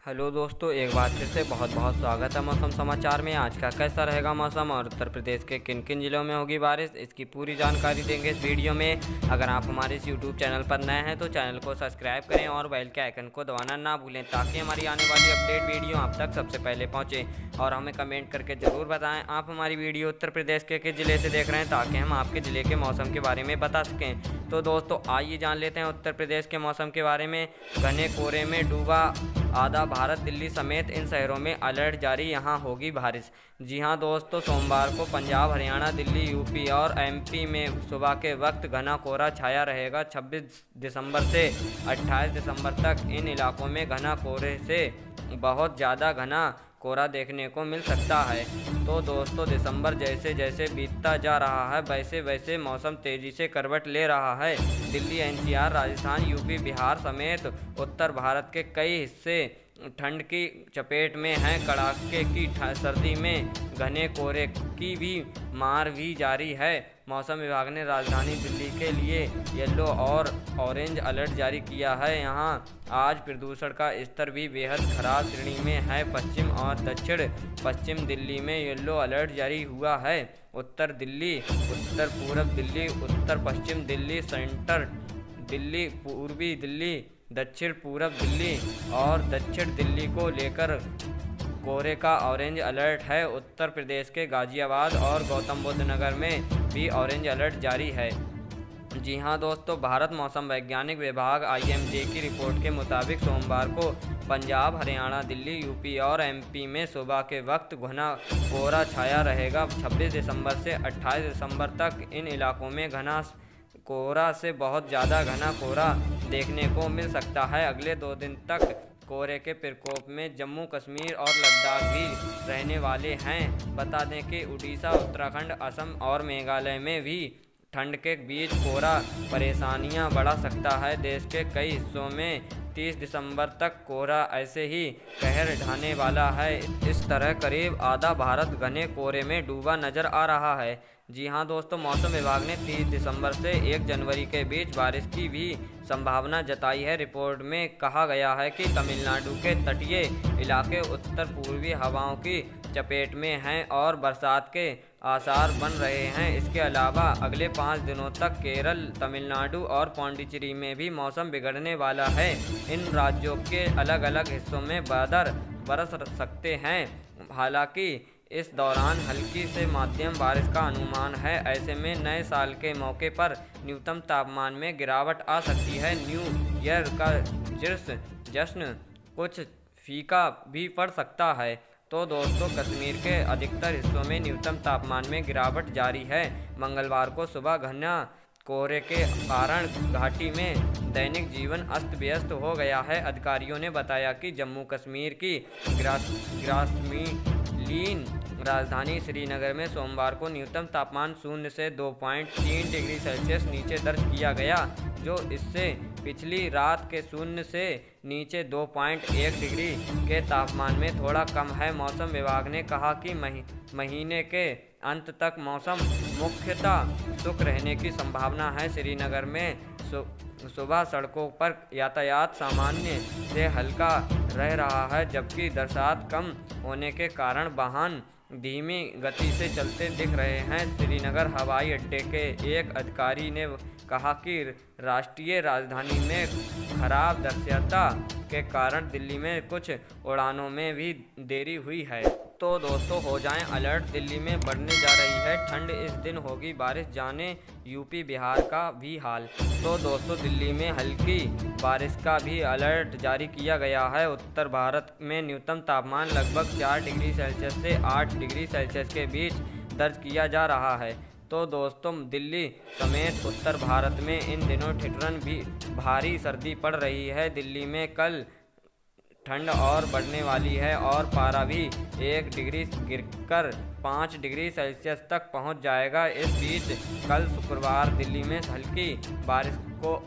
Hello दोस्तों, एक बार फिर से बहुत बहुत स्वागत है मौसम समाचार में। आज का कैसा रहेगा मौसम और उत्तर प्रदेश के किन किन जिलों में होगी बारिश, इसकी पूरी जानकारी देंगे इस वीडियो में। अगर आप हमारे इस यूट्यूब चैनल पर नए हैं तो चैनल को सब्सक्राइब करें और बेल के आइकन को दबाना ना भूलें ताकि हमारी आने वाली अपडेट वीडियो आप तक सबसे पहले पहुँचे। और हमें कमेंट करके ज़रूर बताएँ आप हमारी वीडियो उत्तर प्रदेश के किस ज़िले से देख रहे हैं ताकि हम आपके ज़िले के मौसम के बारे में बता सकें। तो दोस्तों आइए जान लेते हैं उत्तर प्रदेश के मौसम के बारे में। घने कोहरे में डूबा आधा भारत, दिल्ली समेत इन शहरों में अलर्ट जारी, यहाँ होगी बारिश। जी हां दोस्तों, सोमवार को पंजाब, हरियाणा, दिल्ली, यूपी और एमपी में सुबह के वक्त घना कोहरा छाया रहेगा। 26 दिसंबर से 28 दिसंबर तक इन इलाकों में घना कोहरे से बहुत ज़्यादा घना कोहरा देखने को मिल सकता है। तो दोस्तों दिसंबर जैसे जैसे बीतता जा रहा है वैसे वैसे मौसम तेज़ी से करवट ले रहा है। दिल्ली, एनसीआर, राजस्थान, यूपी, बिहार समेत उत्तर भारत के कई हिस्से ठंड की चपेट में हैं। कड़ाके की सर्दी में घने कोहरे की भी मार भी जारी है। मौसम विभाग ने राजधानी दिल्ली के लिए येलो और ऑरेंज अलर्ट जारी किया है। यहाँ आज प्रदूषण का स्तर भी बेहद खराब श्रेणी में है। पश्चिम और दक्षिण पश्चिम दिल्ली में येलो अलर्ट जारी हुआ है। उत्तर दिल्ली, उत्तर पूर्व दिल्ली, उत्तर पश्चिम दिल्ली, सेंटर दिल्ली, पूर्वी दिल्ली, दक्षिण पूर्व दिल्ली और दक्षिण दिल्ली को लेकर कोहरे का ऑरेंज अलर्ट है। उत्तर प्रदेश के गाजियाबाद और गौतम बुद्ध नगर में भी ऑरेंज अलर्ट जारी है। जी हां दोस्तों, भारत मौसम वैज्ञानिक विभाग IMD की रिपोर्ट के मुताबिक सोमवार को पंजाब, हरियाणा, दिल्ली, यूपी और एमपी में सुबह के वक्त घना कोहरा छाया रहेगा। 26 दिसंबर से 28 दिसंबर तक इन इलाकों में घना कोहरा से बहुत ज़्यादा घना कोहरा देखने को मिल सकता है। अगले 2 दिन तक कोहरे के प्रकोप में जम्मू कश्मीर और लद्दाख भी रहने वाले हैं। बता दें कि उड़ीसा, उत्तराखंड, असम और मेघालय में भी ठंड के बीच कोहरा परेशानियां बढ़ा सकता है। देश के कई हिस्सों में 30 दिसंबर तक कोहरा ऐसे ही कहर ढाने वाला है। इस तरह करीब आधा भारत घने कोहरे में डूबा नजर आ रहा है। जी हां दोस्तों, मौसम विभाग ने 30 दिसंबर से 1 जनवरी के बीच बारिश की भी संभावना जताई है। रिपोर्ट में कहा गया है कि तमिलनाडु के तटीय इलाके उत्तर पूर्वी हवाओं की चपेट में हैं और बरसात के आसार बन रहे हैं। इसके अलावा अगले 5 दिनों तक केरल, तमिलनाडु और पौंडीचेरी में भी मौसम बिगड़ने वाला है। इन राज्यों के अलग अलग हिस्सों में बादल बरस सकते हैं। हालांकि इस दौरान हल्की से मध्यम बारिश का अनुमान है। ऐसे में नए साल के मौके पर न्यूनतम तापमान में गिरावट आ सकती है। न्यू ईयर का जश्न कुछ फीका भी पड़ सकता है। तो दोस्तों कश्मीर के अधिकतर हिस्सों में न्यूनतम तापमान में गिरावट जारी है। मंगलवार को सुबह घना कोहरे के कारण घाटी में दैनिक जीवन अस्त व्यस्त हो गया है। अधिकारियों ने बताया कि जम्मू कश्मीर की ग्रामीण राजधानी श्रीनगर में सोमवार को न्यूनतम तापमान 0 से 2.3 डिग्री सेल्सियस नीचे दर्ज किया गया, जो इससे पिछली रात के 0 से नीचे 2.1 डिग्री के तापमान में थोड़ा कम है। मौसम विभाग ने कहा कि महीने के अंत तक मौसम मुख्यतः शुष्क रहने की संभावना है। श्रीनगर में सुबह सड़कों पर यातायात सामान्य से हल्का रह रहा है, जबकि बरसात कम होने के कारण वाहन धीमी गति से चलते दिख रहे हैं। श्रीनगर हवाई अड्डे के एक अधिकारी ने कहा कि राष्ट्रीय राजधानी में खराब दृश्यता के कारण दिल्ली में कुछ उड़ानों में भी देरी हुई है। तो दोस्तों हो जाएं अलर्ट, दिल्ली में बढ़ने जा रही है ठंड, इस दिन होगी बारिश, जाने यूपी बिहार का भी हाल। तो दोस्तों दिल्ली में हल्की बारिश का भी अलर्ट जारी किया गया है। उत्तर भारत में न्यूनतम तापमान लगभग 4 डिग्री सेल्सियस से 8 डिग्री सेल्सियस के बीच दर्ज किया जा रहा है। तो दोस्तों दिल्ली समेत उत्तर भारत में इन दिनों ठिठुरन भी भारी सर्दी पड़ रही है। दिल्ली में कल ठंड और बढ़ने वाली है और पारा भी 1 डिग्री गिरकर 5 डिग्री सेल्सियस तक पहुंच जाएगा। इस बीच कल शुक्रवार दिल्ली में हल्की बारिश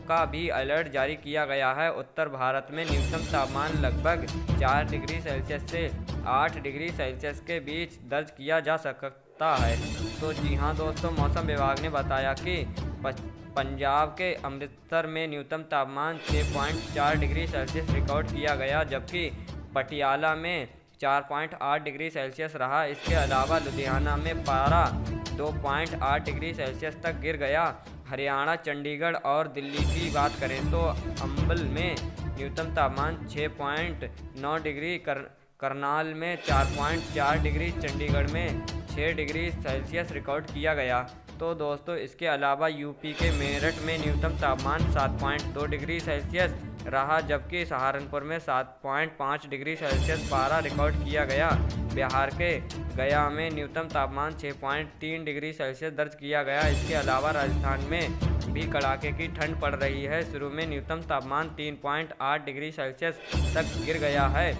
का भी अलर्ट जारी किया गया है। उत्तर भारत में न्यूनतम तापमान लगभग 4 डिग्री सेल्सियस से 8 डिग्री सेल्सियस के बीच दर्ज किया जा सकता है। तो जी हाँ दोस्तों, मौसम विभाग ने बताया कि पंजाब के अमृतसर में न्यूनतम तापमान 6.4 डिग्री सेल्सियस रिकॉर्ड किया गया, जबकि पटियाला में 4.8 डिग्री सेल्सियस रहा। इसके अलावा लुधियाना में पारा 2.8 डिग्री सेल्सियस तक गिर गया। हरियाणा, चंडीगढ़ और दिल्ली की बात करें तो अंबल में न्यूनतम तापमान 6.9 डिग्री, करनाल में 4.4 डिग्री, चंडीगढ़ में 6 डिग्री सेल्सियस रिकॉर्ड किया गया। तो दोस्तों इसके अलावा यूपी के मेरठ में न्यूनतम तापमान 7.2 डिग्री सेल्सियस रहा, जबकि सहारनपुर में 7.5 डिग्री सेल्सियस पारा रिकॉर्ड किया गया। बिहार के गया में न्यूनतम तापमान 6.3 डिग्री सेल्सियस दर्ज किया गया। इसके अलावा राजस्थान में भी कड़ाके की ठंड पड़ रही है। शुरू में न्यूनतम तापमान 3.8 डिग्री सेल्सियस तक गिर गया है।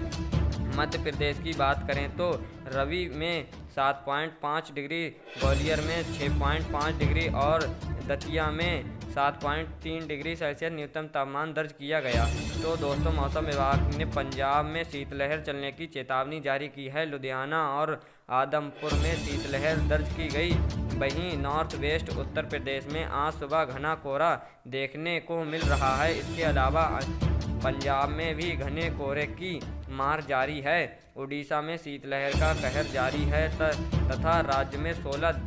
मध्य प्रदेश की बात करें तो रवि में 7.5 डिग्री, ग्वालियर में 6.5 डिग्री और दतिया में 7.3 डिग्री सेल्सियस न्यूनतम तापमान दर्ज किया गया। तो दोस्तों मौसम विभाग ने पंजाब में शीतलहर चलने की चेतावनी जारी की है। लुधियाना और आदमपुर में शीतलहर दर्ज की गई। वहीं नॉर्थ वेस्ट उत्तर प्रदेश में आज सुबह घना कोहरा देखने को मिल रहा है। इसके अलावा पंजाब में भी घने कोहरे की मार जारी है। उड़ीसा में शीतलहर का कहर जारी है तथा राज्य में 16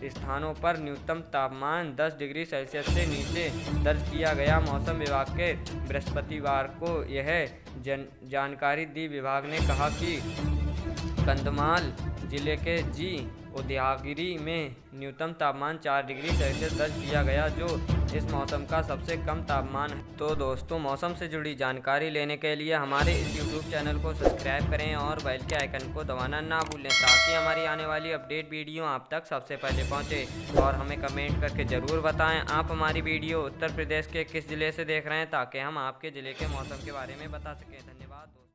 स्थानों पर न्यूनतम तापमान 10 डिग्री सेल्सियस से नीचे दर्ज किया गया। मौसम विभाग के बृहस्पतिवार को यह जानकारी दी। विभाग ने कहा कि कंधमाल जिले के जी उदयगिरी में न्यूनतम तापमान 4 डिग्री सेल्सियस दर्ज किया गया, जो इस मौसम का सबसे कम तापमान है। तो दोस्तों मौसम से जुड़ी जानकारी लेने के लिए हमारे इस YouTube चैनल को सब्सक्राइब करें और बेल के आइकन को दबाना ना भूलें, ताकि हमारी आने वाली अपडेट वीडियो आप तक सबसे पहले पहुंचे। और हमें कमेंट करके ज़रूर बताएं आप हमारी वीडियो उत्तर प्रदेश के किस ज़िले से देख रहे हैं, ताकि हम आपके ज़िले के मौसम के बारे में बता सकें। धन्यवाद दोस्तों।